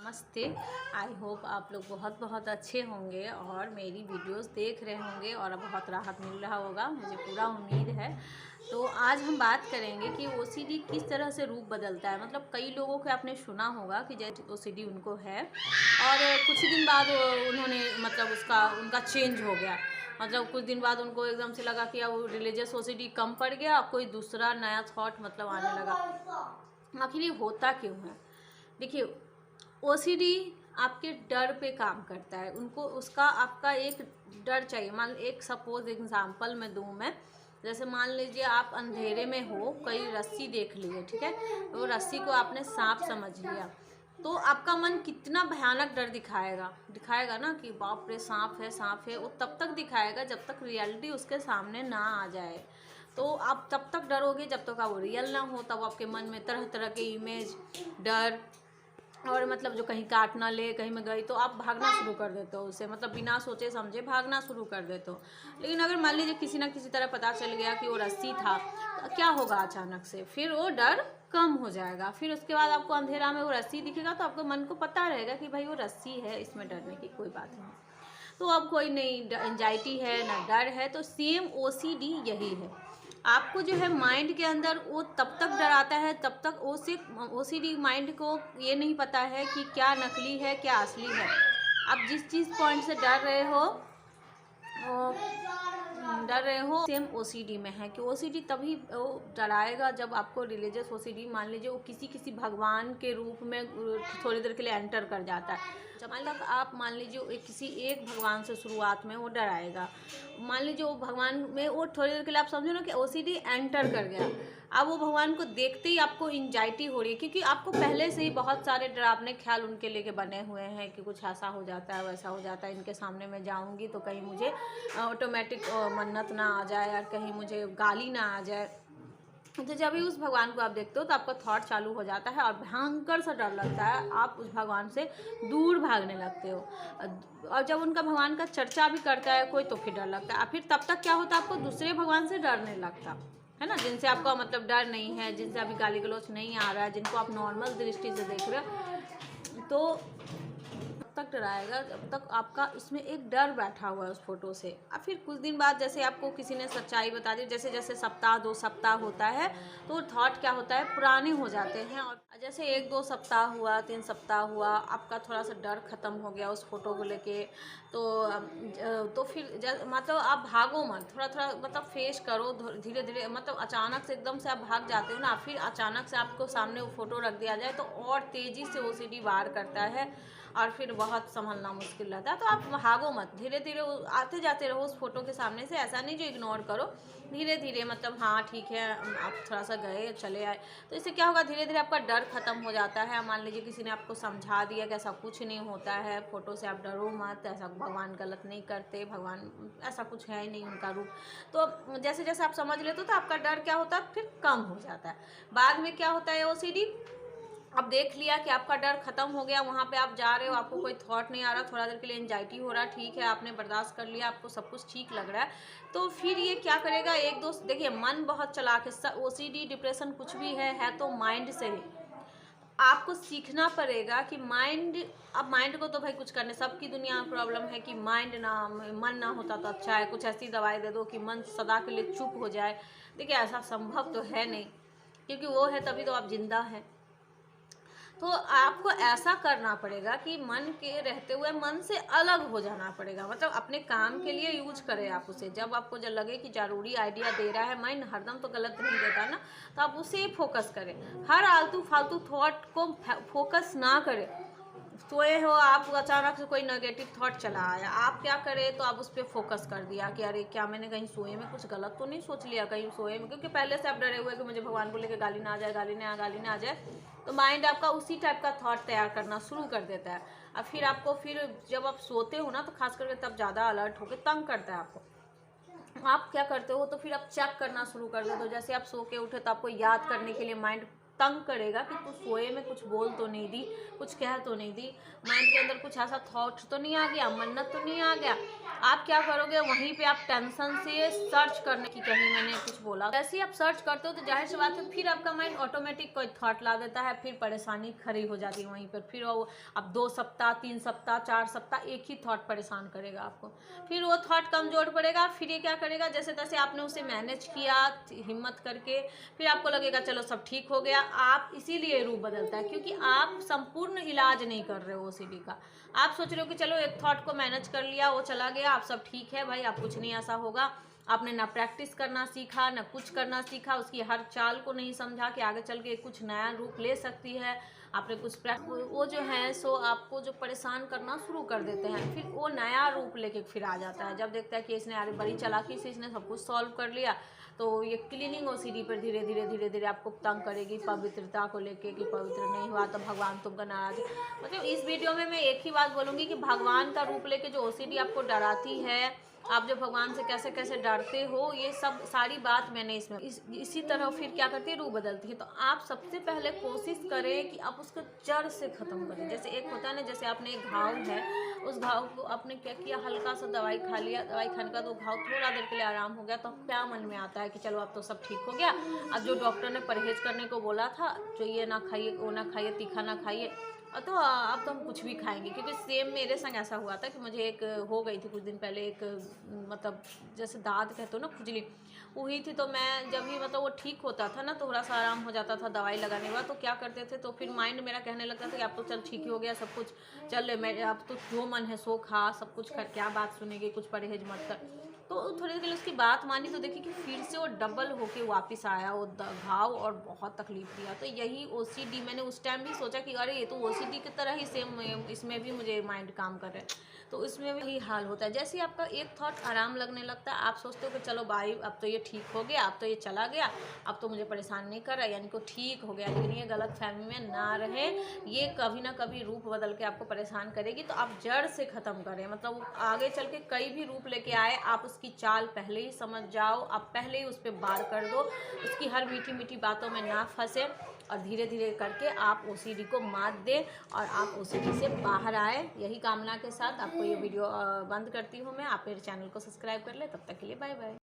नमस्ते। I hope आप लोग बहुत बहुत अच्छे होंगे और मेरी वीडियोस देख रहे होंगे और बहुत राहत मिल रहा होगा, मुझे पूरा उम्मीद है। तो आज हम बात करेंगे कि ओसीडी किस तरह से रूप बदलता है। मतलब कई लोगों को आपने सुना होगा कि जैसे ओसीडी उनको है और कुछ दिन बाद उन्होंने मतलब उनका चेंज हो गया। मतलब कुछ दिन बाद उनको एकदम से लगा कि अब रिलीजियस ओसीडी कम पड़ गया, अब कोई दूसरा नया थॉट मतलब आने लगा। आखिर ये होता क्यों है? देखिए, ओसीडी आपके डर पे काम करता है। उनको उसका आपका एक डर चाहिए। मान एक सपोज एग्जांपल में दूं मैं, जैसे मान लीजिए आप अंधेरे में हो, कोई रस्सी देख लिए, ठीक है, तो रस्सी को आपने सांप समझ लिया, तो आपका मन कितना भयानक डर दिखाएगा ना कि बाप रे सांप है। वो तब तक दिखाएगा जब तक रियलिटी उसके सामने ना आ जाए। तो आप तब तक डरोगे जब तक वो रियल ना हो। तब आपके मन में तरह तरह के इमेज, डर और मतलब जो कहीं काट ना ले, कहीं में गई तो आप भागना शुरू कर देते हो उसे, मतलब बिना सोचे समझे भागना शुरू कर देते हो। लेकिन अगर मान लीजिए किसी ना किसी तरह पता चल गया कि वो रस्सी था, तो क्या होगा अचानक से? फिर वो डर कम हो जाएगा। फिर उसके बाद आपको अंधेरा में वो रस्सी दिखेगा तो आपको मन को पता रहेगा कि भाई वो रस्सी है, इसमें डरने की कोई बात नहीं। तो अब कोई नहीं एंजाइटी है ना डर है। तो सेम ओसीडी यही है। आपको जो है माइंड के अंदर वो तब तक डराता है, तब तक ओसीडी माइंड को ये नहीं पता है कि क्या नकली है क्या असली है। आप जिस चीज़ पॉइंट से डर रहे हो सेम ओसीडी में है कि ओसीडी तभी वो डराएगा जब आपको रिलीजियस ओसीडी मान लीजिए वो किसी भगवान के रूप में थोड़ी देर के लिए एंटर कर जाता है। जब मतलब आप मान लीजिए किसी एक भगवान से शुरुआत में वो डराएगा, मान लीजिए वो भगवान में वो थोड़ी देर के लिए आप समझो ना कि ओसीडी एंटर कर गया। अब वो भगवान को देखते ही आपको एंजाइटी हो रही है, क्योंकि आपको पहले से ही बहुत सारे डरावने ख्याल उनके लेके बने हुए हैं कि कुछ ऐसा हो जाता है वैसा हो जाता है, इनके सामने मैं जाऊंगी तो कहीं मुझे ऑटोमेटिक मन्नत ना आ जाए और कहीं मुझे गाली ना आ जाए। तो जब भी उस भगवान को आप देखते हो तो आपका थॉट चालू हो जाता है और भयंकर सा डर लगता है। आप उस भगवान से दूर भागने लगते हो। और जब उनका भगवान का चर्चा भी करता है कोई तो फिर डर लगता है। फिर तब तक क्या होता है, आपको दूसरे भगवान से डर नहीं लगता है ना, जिनसे आपका मतलब डर नहीं है, जिनसे अभी गाली गलौच नहीं आ रहा है, जिनको आप नॉर्मल दृष्टि से देख रहे हो। तो तक डराएगा जब तक आपका इसमें एक डर बैठा हुआ है उस फोटो से। अब फिर कुछ दिन बाद जैसे आपको किसी ने सच्चाई बता दी, जैसे जैसे सप्ताह 2 सप्ताह होता है तो थॉट क्या होता है, पुराने हो जाते हैं। और जैसे 1-2 सप्ताह हुआ, 3 सप्ताह हुआ, आपका थोड़ा सा डर खत्म हो गया उस फोटो को लेके, तो फिर मतलब आप भागो मत, थोड़ा थोड़ा मतलब फेस करो धीरे धीरे। मतलब अचानक से एकदम से आप भाग जाते हो ना, फिर अचानक से आपको सामने वो फोटो रख दिया जाए तो और तेज़ी से ओसीडी वार करता है और फिर बहुत संभलना मुश्किल रहता है। तो आप भागो मत, धीरे धीरे आते जाते रहो उस फोटो के सामने से। ऐसा नहीं जो इग्नोर करो, धीरे धीरे मतलब हाँ ठीक है आप थोड़ा सा गए चले आए, तो इससे क्या होगा, धीरे धीरे आपका डर खत्म हो जाता है। मान लीजिए किसी ने आपको समझा दिया कि ऐसा कुछ नहीं होता है, फोटो से आप डरो मत, ऐसा भगवान गलत नहीं करते, भगवान ऐसा कुछ है ही नहीं उनका रूप। तो जैसे जैसे आप समझ लेते हो तो आपका डर क्या होता है, फिर कम हो जाता है। बाद में क्या होता है, ओसीडी अब देख लिया कि आपका डर खत्म हो गया, वहाँ पे आप जा रहे हो, आपको कोई थॉट नहीं आ रहा, थोड़ा देर के लिए एंजाइटी हो रहा, ठीक है आपने बर्दाश्त कर लिया, आपको सब कुछ ठीक लग रहा है। तो फिर ये क्या करेगा, एक दो देखिए मन बहुत चालाक है। ओसीडी डिप्रेशन कुछ भी है तो माइंड से ही। आपको सीखना पड़ेगा कि अब माइंड को तो भाई कुछ करने, सबकी दुनिया में प्रॉब्लम है कि मन ना होता तो अच्छा है, कुछ ऐसी दवाई दे दो कि मन सदा के लिए चुप हो जाए। देखिए ऐसा संभव तो है नहीं, क्योंकि वो है तभी तो आप जिंदा हैं। तो आपको ऐसा करना पड़ेगा कि मन के रहते हुए मन से अलग हो जाना पड़ेगा। मतलब अपने काम के लिए यूज करें आप उसे। जब आपको जब लगे कि ज़रूरी आइडिया दे रहा है, माइंड हरदम तो गलत नहीं देता ना, तो आप उसे फोकस करें। हर आलतू फालतू थॉट को फोकस ना करें। सोए हो आप, अचानक से कोई नेगेटिव थॉट चला आया, आप क्या करें, तो आप उस पर फोकस कर दिया कि अरे क्या मैंने कहीं सोए में कुछ गलत तो नहीं सोच लिया, कहीं सोए में, क्योंकि पहले से आप डरे हुए कि मुझे भगवान को लेकर गाली ना आ जाए, गाली ना आ जाए। तो माइंड आपका उसी टाइप का थॉट तैयार करना शुरू कर देता है। और फिर आपको जब आप सोते हो ना तो खास करके तब ज़्यादा अलर्ट होकर तंग करता है आपको। आप क्या करते हो, तो फिर आप चेक करना शुरू कर देते हो। जैसे आप सो के उठे तो आपको याद करने के लिए माइंड तंग करेगा कि तू सोए में कुछ बोल तो नहीं दी, कुछ कह तो नहीं दी, माइंड के अंदर कुछ ऐसा थॉट तो नहीं आ गया, मन्नत तो नहीं आ गया। आप क्या करोगे, वहीं पे आप टेंशन से सर्च करने की, कहीं मैंने कुछ बोला। जैसे ही आप सर्च करते हो तो जाहिर सी बात है फिर आपका माइंड ऑटोमेटिक कोई थॉट ला देता है, फिर परेशानी खड़ी हो जाती है वहीं पर। फिर वो अब 2 सप्ताह 3 सप्ताह 4 सप्ताह एक ही थॉट परेशान करेगा आपको। फिर वो थॉट कमजोर पड़ेगा, फिर ये क्या करेगा, जैसे तैसे आपने उसे मैनेज किया हिम्मत करके, फिर आपको लगेगा चलो सब ठीक हो गया। आप इसीलिए रूप बदलता है क्योंकि आप संपूर्ण इलाज नहीं कर रहे हो ओसीडी का। आप सोच रहे हो कि चलो एक थॉट को मैनेज कर लिया, वो चला गया, आप सब ठीक है भाई, आप कुछ नहीं ऐसा होगा। आपने ना प्रैक्टिस करना सीखा, ना कुछ करना सीखा, उसकी हर चाल को नहीं समझा कि आगे चल के कुछ नया रूप ले सकती है। आपने कुछ वो जो है सो आपको जो परेशान करना शुरू कर देते हैं, फिर वो नया रूप लेके फिर आ जाता है। जब देखता है कि इसने अरे बड़ी चालाकी से इसने सब कुछ सॉल्व कर लिया, तो ये क्लीनिंग ओसीडी पर धीरे धीरे आपको तंग करेगी पवित्रता को लेके कि पवित्र नहीं हुआ तो भगवान तुमका नाराज। मतलब इस वीडियो में मैं एक ही बात बोलूँगी कि भगवान का रूप लेके जो ओसीडी आपको डराती है, आप जो भगवान से कैसे कैसे डरते हो, ये सब सारी बात मैंने इसमें इसी तरह फिर क्या करती है, रूप बदलती है। तो आप सबसे पहले कोशिश करें कि आप उसको जड़ से ख़त्म करें। जैसे एक होता है ना, जैसे आपने एक घाव है, उस घाव को आपने क्या किया, हल्का सा दवाई खा लिया, दवाई खाने का तो घाव थोड़ा देर के लिए आराम हो गया, तो क्या मन में आता है कि चलो अब तो सब ठीक हो गया। अब जो डॉक्टर ने परहेज करने को बोला था, जो ये ना खाइए, वो ना खाइए, तीखा ना खाइए, तो अब तो हम कुछ भी खाएंगे। क्योंकि सेम मेरे संग ऐसा हुआ था कि मुझे एक हो गई थी कुछ दिन पहले, एक मतलब जैसे दाद कहते हो ना, खुजली हुई थी। तो मैं जब भी मतलब वो ठीक होता था ना, थोड़ा सा आराम हो जाता था दवाई लगाने के बाद, तो क्या करते थे, तो फिर माइंड मेरा कहने लगता था कि अब तो चल ठीक ही हो गया सब कुछ, चल मैं अब तो जो मन है सो खा, सब कुछ कर, क्या बात सुनेगी, कुछ परहेज मत कर। तो थोड़ी देर के लिए उसकी बात मानी, तो देखी कि फिर से वो डबल होके वापस आया वो घाव, और बहुत तकलीफ दिया। तो यही ओसीडी, मैंने उस टाइम भी सोचा कि अरे ये तो ओसीडी की तरह ही सेम, इसमें भी मुझे माइंड काम कर रहा है। तो इसमें भी यही हाल होता है। जैसे ही आपका एक थॉट आराम लगने लगता है, आप सोचते हो कि चलो भाई अब तो ये ठीक हो गया, अब तो ये चला गया, अब तो मुझे परेशान नहीं कर रहा, यानी कि ठीक हो गया। लेकिन ये गलत फहमी में ना रहे, ये कभी ना कभी रूप बदल के आपको परेशान करेगी। तो आप जड़ से ख़त्म करें, मतलब आगे चल के कई भी रूप लेके आए, आप उसकी चाल पहले ही समझ जाओ, आप पहले ही उस पर वार कर दो, उसकी हर मीठी मीठी बातों में ना फंसे, और धीरे धीरे करके आप ओसीडी को मात दें और आप ओसीडी से बाहर आए। यही कामना के साथ आपको ये वीडियो बंद करती हूँ मैं। आप मेरे चैनल को सब्सक्राइब कर ले, तब तक के लिए बाय बाय।